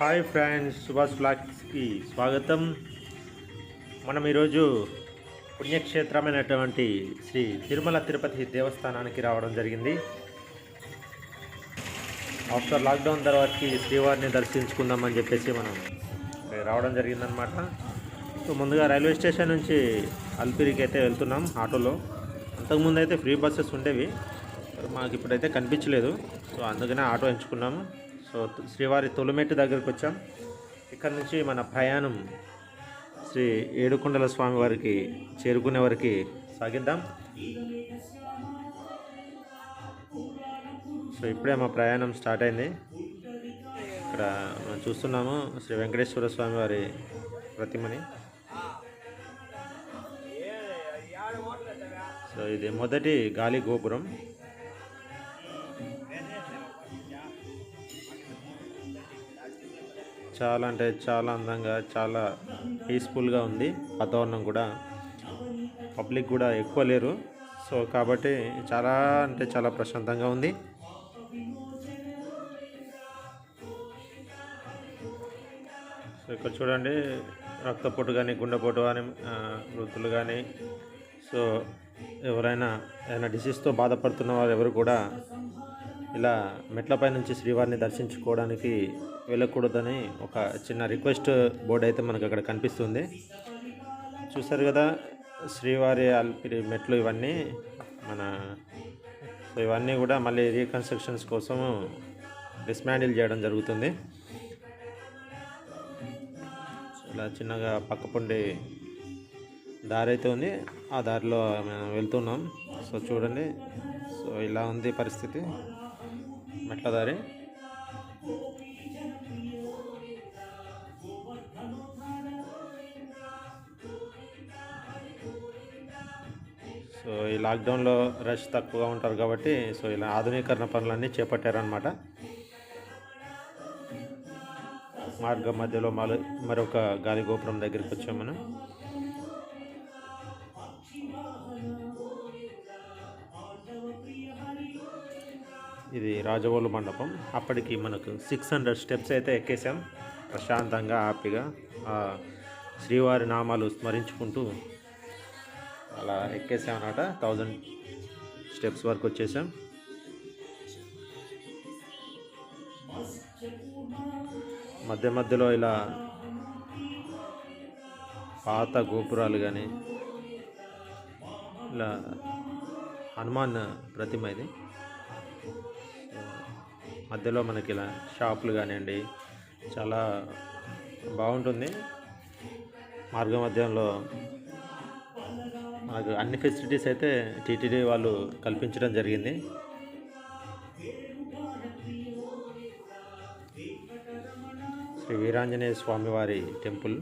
Hi friends, Subhash బ్లాగ్స్కి స్వాగతం. మనం ఈరోజు పుణ్యక్షేత్రమైనటువంటి శ్రీ తిరుమల తిరుపతి దేవస్థానానికి రావడం జరిగింది. ఆఫ్టర్ లాక్డౌన్ తర్వాతకి శ్రీవారిని దర్శించుకుందామని చెప్పేసి మనం రావడం జరిగిందనమాట. సో ముందుగా రైల్వే స్టేషన్ నుంచి అల్పిరికి అయితే వెళ్తున్నాం ఆటోలో. అంతకుముందు అయితే ఫ్రీ బస్సెస్ ఉండేవి, మాకు ఇప్పుడైతే కనిపించలేదు. సో అందుకనే ఆటో ఎంచుకున్నాము. సో శ్రీవారి తొలిమెట్టు దగ్గరికి వచ్చాం. ఇక్కడ నుంచి మన ప్రయాణం శ్రీ ఏడుకొండల స్వామి వారికి చేరుకునే వరకు సాగిద్దాం. సో ఇప్పుడే మా ప్రయాణం స్టార్ట్ అయింది. ఇక్కడ మనం చూస్తున్నాము శ్రీ వెంకటేశ్వర స్వామి వారి ప్రతిమని. సో ఇది మొదటి గాలి గోపురం. చాలా అంటే చాలా అందంగా, చాలా పీస్ఫుల్గా ఉంది. వాతావరణం కూడా, పబ్లిక్ కూడా ఎక్కువ లేరు. సో కాబట్టి చాలా అంటే చాలా ప్రశాంతంగా ఉంది. సో ఇక్కడ చూడండి, రక్తపోటు కానీ, గుండెపోటు కానీ, వృద్ధులు కానీ, సో ఎవరైనా ఏదైనా డిసీజ్తో బాధపడుతున్న వారు ఎవరు కూడా ఇలా మెట్లపై నుంచి శ్రీవారిని దర్శించుకోవడానికి వెళ్ళకూడదని ఒక చిన్న రిక్వెస్ట్ బోర్డు అయితే మనకు అక్కడ కనిపిస్తుంది. చూసారు కదా, శ్రీవారి అల్పిరి మెట్లు ఇవన్నీ సో ఇవన్నీ కూడా మళ్ళీ రీకన్స్ట్రక్షన్స్ కోసం డిస్మాండిల్ చేయడం జరుగుతుంది. ఇలా చిన్నగా పక్కపొండి దారి అయితే ఉంది, ఆ దారిలో మేము వెళ్తున్నాం. సో చూడండి, సో ఇలా ఉంది పరిస్థితి, మెట్ల దారి. సో ఈ లాక్డౌన్లో రష్ తక్కువగా ఉంటారు కాబట్టి సో ఇలా ఆధునీకరణ పనులన్నీ చేపట్టారనమాట. మార్గం మధ్యలో మరొక గాలి గోపురం దగ్గరికి వచ్చాం మనం. ఇది రాజవోలు మండపం. అప్పటికి మనకు 600 స్టెప్స్ అయితే ఎక్కేసాం. ప్రశాంతంగా హ్యాపీగా శ్రీవారి నామాలు స్మరించుకుంటూ అలా ఎక్కేసాం అన్నమాట. 1000 స్టెప్స్ వరకు వచ్చేసాం. మధ్య మధ్యలో ఇలా పాత గోపురాలు కానీ, ఇలా హనుమాన్ ప్రతిమ ఇది. మధ్యలో మనకి ఇలా షాపులు కానివ్వండి, చాలా బాగుంటుంది. మార్గ మధ్యంలో మనకు అన్ని ఫెసిలిటీస్ అయితే టీటీడీ వాళ్ళు కల్పించడం జరిగింది. శ్రీ వీరాంజనేయ స్వామివారి టెంపుల్.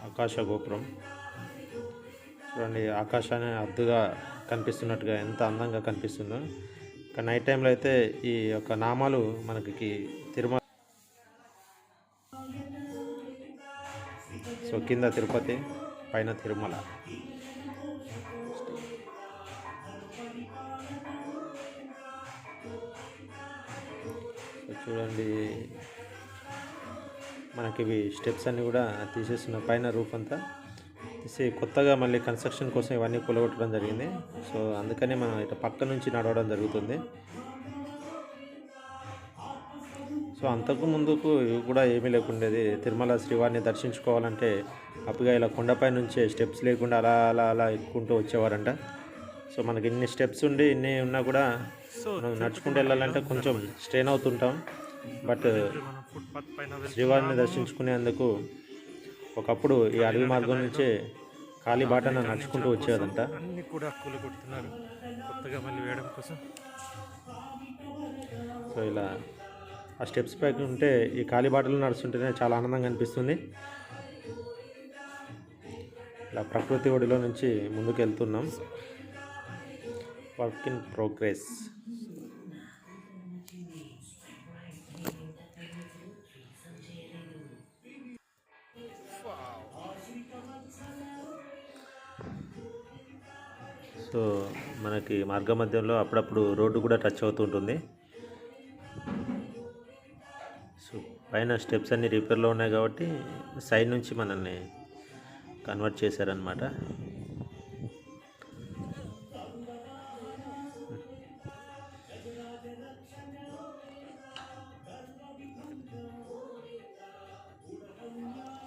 ఆకాశ గోపురం చూడండి, ఆకాశాన్ని అద్దుగా కనిపిస్తున్నట్టుగా ఎంత అందంగా కనిపిస్తుందో. ఇక నైట్ టైంలో అయితే ఈ యొక్క నామాలు మనకి తిరుమల, సో కింద తిరుపతి, పైన తిరుమల. సో చూడండి, మనకి ఇవి స్టెప్స్ అన్నీ కూడా తీసేస్తున్న, పైన రూఫ్ అంతా తీసి కొత్తగా మళ్ళీ కన్స్ట్రక్షన్ కోసం ఇవన్నీ కూలగొట్టడం జరిగింది. సో అందుకని మనం ఇట్లా పక్క నుంచి నడవడం జరుగుతుంది. సో అంతకు ముందుకు ఇవి కూడా ఏమీ లేకుండేది. తిరుమల శ్రీవారిని దర్శించుకోవాలంటే అప్పుగా ఇలా కొండపై నుంచే స్టెప్స్ లేకుండా అలా అలా అలా ఎక్కుంటూ వచ్చేవారంట. సో మనకి ఇన్ని స్టెప్స్ ఉండి ఇన్ని ఉన్నా కూడా మనం నడుచుకుంటూ వెళ్ళాలంటే కొంచెం స్ట్రెయిన్ అవుతుంటాం. బట్ శ్రీవారిని దర్శించుకునేందుకు ఒకప్పుడు ఈ అడవి మార్గం నుంచే కాలిబాటన నడుచుకుంటూ వచ్చేదంట. అన్ని కూడా కూలగొడుతున్నారు కొత్తగా మళ్ళీ వేయడం కోసం. సో ఇలా ఆ స్టెప్స్ పైకి ఉంటే ఈ కాలిబాటలు నడుస్తుంటేనే చాలా ఆనందంగా అనిపిస్తుంది. ఇలా ప్రకృతి ఒడిలో నుంచి ముందుకు వెళ్తున్నాం. Work in progress. సో మనకి మార్గ మధ్యంలో అప్పుడప్పుడు రోడ్డు కూడా టచ్ అవుతుంటుంది. పైన స్టెప్స్ అన్నీ రిపేర్లో ఉన్నాయి కాబట్టి సైడ్ నుంచి మనల్ని కన్వర్ట్ చేశారనమాట.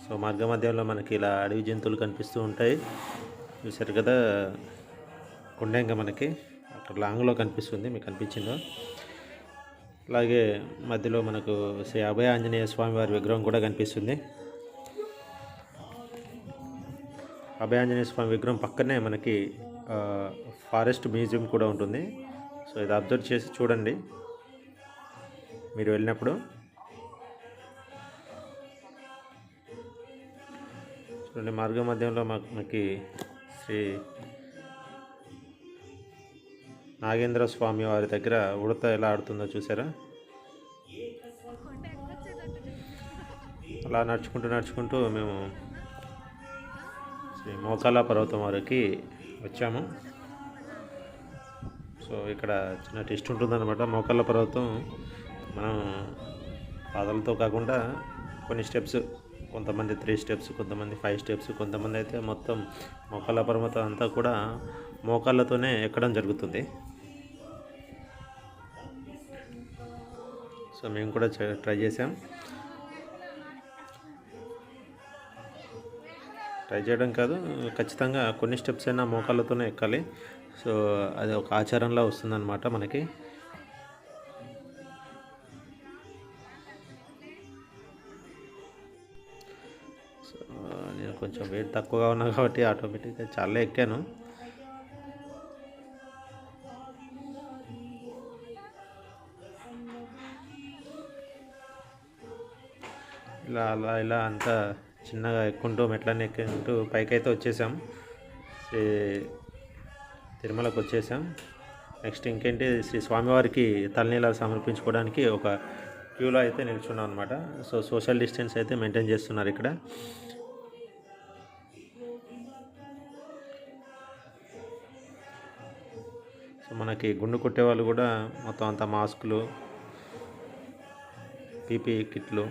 సో మార్గ మధ్యంలో మనకి ఇలా అడవి జంతువులు కనిపిస్తూ ఉంటాయి. చూసారు కదా, కొండంగా మనకి అక్కడ లాంగ్లో కనిపిస్తుంది, మీకు కనిపించిందో. అలాగే మధ్యలో మనకు శ్రీ అభయ ఆంజనేయ స్వామి వారి విగ్రహం కూడా కనిపిస్తుంది. అభయ ఆంజనేయ స్వామి విగ్రహం పక్కనే మనకి ఫారెస్ట్ మ్యూజియం కూడా ఉంటుంది. సో ఇది అబ్జర్వ్ చేసి చూడండి మీరు వెళ్ళినప్పుడు. చూడండి, మార్గ మధ్యంలో మనకి శ్రీ నాగేంద్ర స్వామి వారి దగ్గర ఉడత ఎలా ఆడుతుందో చూసారా. అలా నడుచుకుంటూ మేము శ్రీ మోకాళ్ళ పర్వతం వరకు వచ్చాము. సో ఇక్కడ చిన్న టెస్ట్ ఉంటుందన్నమాట. మోకాళ్ళ పర్వతం మనం పాదాలతో కాకుండా కొన్ని స్టెప్స్, కొంతమంది 3 స్టెప్స్, కొంతమంది 5 స్టెప్స్, కొంతమంది అయితే మొత్తం మోకాళ్ళ పర్వతం అంతా కూడా మోకాళ్ళతోనే ఎక్కడం జరుగుతుంది. సో మేము కూడా ట్రై చేసాం. ట్రై చేయడం కాదు, ఖచ్చితంగా కొన్ని స్టెప్స్ అయినా మోకాళ్ళతోనే ఎక్కాలి. సో అది ఒక ఆచారంలా వస్తుందన్నమాట మనకి. సో నేను కొంచెం వెయిట్ తక్కువగా ఉన్నా కాబట్టి ఆటోమేటిక్గా చాలా ఎక్కాను. ఇలా అంతా చిన్నగా ఎక్కుంటూ మెట్లన్నీ ఎక్కుంటూ పైకైతే వచ్చేసాం. తిరుమలకు వచ్చేసాం. నెక్స్ట్ ఇంకేంటి, శ్రీ స్వామివారికి తలనీలాలు సమర్పించుకోవడానికి ఒక క్యూలో అయితే నిల్చున్నాం అనమాట. సో సోషల్ డిస్టెన్స్ అయితే మెయింటైన్ చేస్తున్నారు ఇక్కడ. సో మనకి గుండు కొట్టే వాళ్ళు కూడా మొత్తం అంతా మాస్కులు, పీపీ కిట్లు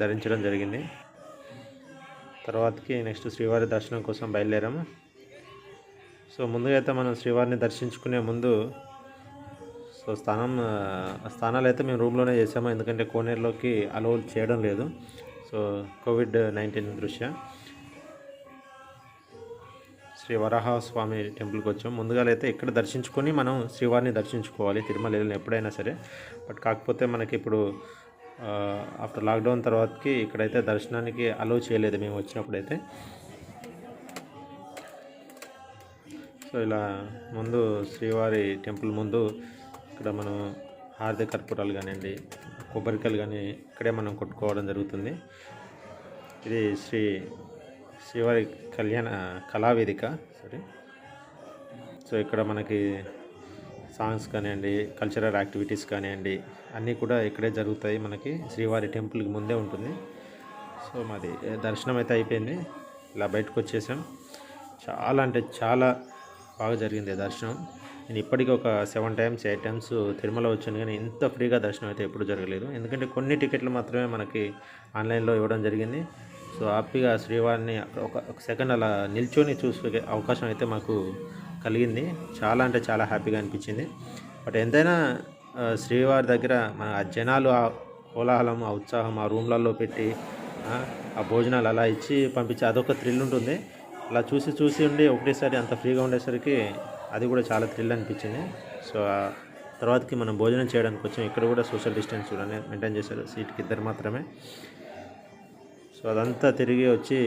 ధరించడం జరిగింది. తర్వాతకి నెక్స్ట్ శ్రీవారి దర్శనం కోసం బయలుదేరాము. సో ముందుగా అయితే మనం శ్రీవారిని దర్శించుకునే ముందు సో స్థానాలు అయితే మేము రూమ్లోనే చేసాము, ఎందుకంటే కోనేరులోకి అలౌ చేయడం లేదు. సో COVID-19 దృష్ట్యా శ్రీ వరాహస్వామి టెంపుల్కి వచ్చాం. ముందుగా అయితే ఇక్కడ దర్శించుకొని మనం శ్రీవారిని దర్శించుకోవాలి తిరుమల వెళ్ళిన ఎప్పుడైనా సరే. బట్ కాకపోతే మనకి ఇప్పుడు ఆఫ్టర్ లాక్డౌన్ తర్వాతకి ఇక్కడైతే దర్శనానికి అలౌ చేయలేదు మేము వచ్చినప్పుడైతే. సో ఇలా ముందు శ్రీవారి టెంపుల్ ముందు ఇక్కడ మనం హారతి కర్పూరాలు కానివ్వండి, కొబ్బరికాయలు కానీ ఇక్కడే మనం కొట్టుకోవడం జరుగుతుంది. ఇది శ్రీవారి కళావేదిక. సో ఇక్కడ మనకి సాంగ్స్ కానివ్వండి, కల్చరల్ యాక్టివిటీస్ కానివ్వండి, అన్నీ కూడా ఇక్కడే జరుగుతాయి. మనకి శ్రీవారి టెంపుల్కి ముందే ఉంటుంది. సో మాది దర్శనం అయితే అయిపోయింది. ఇలా బయటకు వచ్చేసాం. చాలా అంటే చాలా బాగా జరిగింది దర్శనం. నేను ఇప్పటికీ ఒక 7 times 8 times తిరుమల వచ్చాను, కానీ ఇంత ఫ్రీగా దర్శనం అయితే ఎప్పుడు జరగలేదు. ఎందుకంటే కొన్ని టికెట్లు మాత్రమే మనకి ఆన్లైన్లో ఇవ్వడం జరిగింది. సో హ్యాపీగా శ్రీవారిని ఒక సెకండ్ అలా నిల్చొని చూసే అవకాశం అయితే మాకు కలిగింది. చాలా అంటే చాలా హ్యాపీగా అనిపించింది. బట్ ఎంతైనా శ్రీవారి దగ్గర మన జనాలు, ఆ కోలాహలం, ఆ ఉత్సాహం, ఆ రూమ్లలో పెట్టి ఆ భోజనాలు అలా ఇచ్చి పంపించి అదొక థ్రిల్ ఉంటుంది. అలా చూసి ఉండి ఒకటేసారి అంత ఫ్రీగా ఉండేసరికి అది కూడా చాలా థ్రిల్ అనిపించింది. సో తర్వాతకి మనం భోజనం చేయడానికి వచ్చాం. ఇక్కడ కూడా సోషల్ డిస్టెన్స్ చూడండి మెయింటైన్ చేశారు, సీట్కి 2 మాత్రమే. సో అదంతా తిరిగి వచ్చి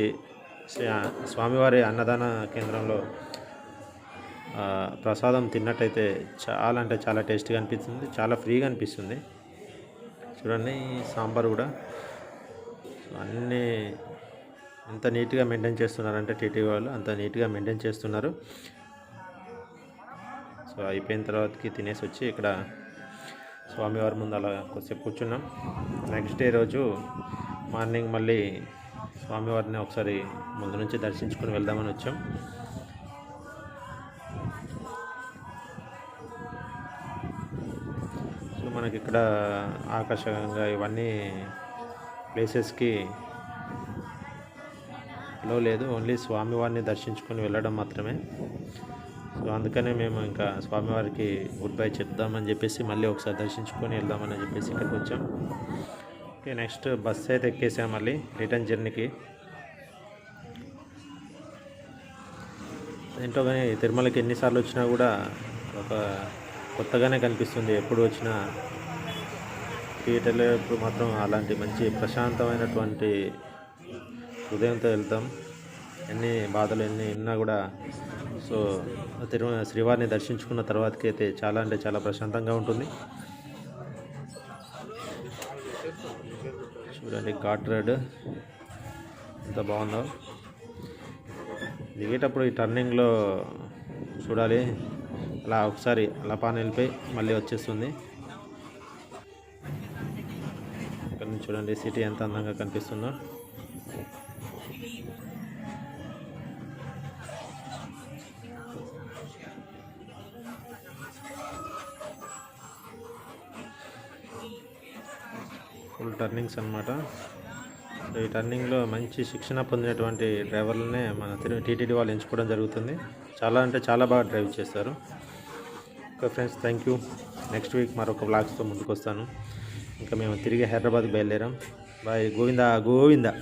స్వామివారి అన్నదాన కేంద్రంలో ప్రసాదం తిన్నట్టయితే చాలా అంటే చాలా టేస్టీగా అనిపిస్తుంది, చాలా ఫ్రీగా అనిపిస్తుంది. చూడండి సాంబార్ కూడా అన్నీ ఎంత నీట్గా మెయింటైన్ చేస్తున్నారంటే టీటీ వాళ్ళు అంత నీట్గా మెయింటైన్ చేస్తున్నారు. సో అయిపోయిన తర్వాతకి తినేసి వచ్చి ఇక్కడ స్వామివారి ముందు అలా కొద్దిసేపు కూర్చున్నాం. నెక్స్ట్ డే రోజు మార్నింగ్ మళ్ళీ స్వామివారిని ఒకసారి ముందు నుంచి దర్శించుకొని వెళ్దామని వచ్చాం. సో మనకి ఇక్కడ ఆకర్షకంగా ఇవన్నీ ప్లేసెస్కి అలో లేదు, ఓన్లీ స్వామివారిని దర్శించుకొని వెళ్ళడం మాత్రమే. సో అందుకనే మేము ఇంకా స్వామివారికి గుడ్ బై చెప్దామని చెప్పేసి మళ్ళీ ఒకసారి దర్శించుకొని వెళ్దామని చెప్పేసి ఇక్కడికి వచ్చాం. ఓకే, నెక్స్ట్ బస్ అయితే ఎక్కేసాం మళ్ళీ రిటర్న్ జర్నీకి. ఏంటో కానీ తిరుమలకి ఎన్నిసార్లు వచ్చినా కూడా ఒక కొత్తగానే కనిపిస్తుంది. ఎప్పుడు వచ్చినా థియేటర్లో ఇప్పుడు మాత్రం అలాంటి మంచి ప్రశాంతమైనటువంటి హృదయంతో వెళ్తాం. ఎన్ని బాధలు ఎన్ని ఉన్నా కూడా. సో శ్రీవారిని దర్శించుకున్న తర్వాతకి అయితే చాలా అంటే చాలా ప్రశాంతంగా ఉంటుంది. చూడండి ఘాట్ రోడ్ ఎంత బాగుందో. దిగేటప్పుడు ఈ టర్నింగ్లో చూడాలి, అలా ఒకసారి అలా పాన వెళ్ళిపోయి మళ్ళీ వచ్చేస్తుంది. ఇక్కడ నుంచి చూడండి సిటీ ఎంత అందంగా కనిపిస్తుందో. ఫుల్ టర్నింగ్స్ అన్నమాట. సో ఈ టర్నింగ్లో మంచి శిక్షణ పొందినటువంటి డ్రైవర్లనే మన టీటీడీ వాళ్ళు ఎంచుకోవడం జరుగుతుంది. చాలా అంటే చాలా బాగా డ్రైవ్ చేస్తారు. Okay friends, thank you. Next week మరొక వ్లాగ్స్తో ముందుకు వస్తాను. ఇంకా మేము తిరిగి హైదరాబాద్కి బయలుదేరాం. బాయ్. గోవిందా గోవిందా.